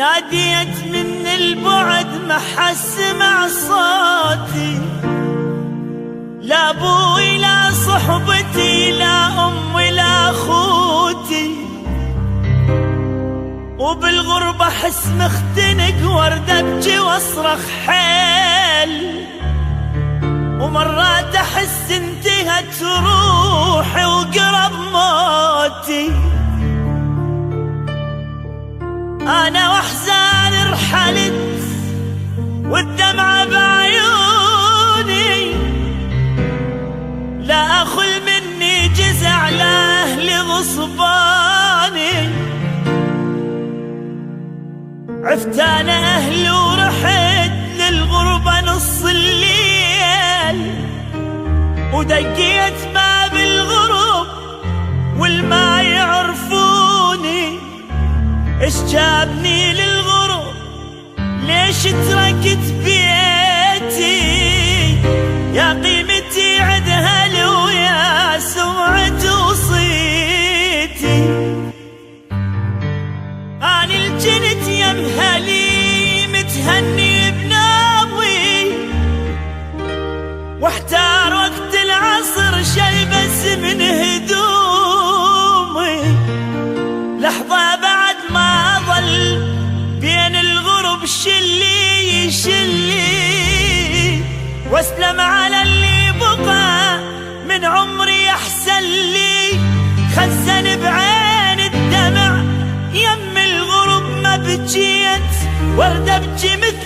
ناديت من البعد ما حسمع صوتي، لا ابوي لا صحبتي لا امي لا اخوتي، وبالغربة احس مختنق وارد ابكي واصرخ حيل، ومرات احس انتهت روحي وقرب موتي. انا واحزان رحلت والدمعة بعيوني، لا اخل مني جزع لاهلي غصباني. عفت انا اهلي ورحت للغربة نص الليل، ودقيت باب الغرب والما يعرفوني. ايش جابني للغرب؟ ليش تركت بيتي؟ يا قيمتي عد اهلي ويا سمعة وصيتي. أنا الجنت يا مهلي متهني بناوي، واحتار وقت العصر شي بس من هدومي. لحظة بعد ما ظل بين الغرب شلي شلي، واسلم على اللي بقى من عمري احسن لي. خزن بعين الدمع يم الغرب ما بجيت، ورد ابكي مثل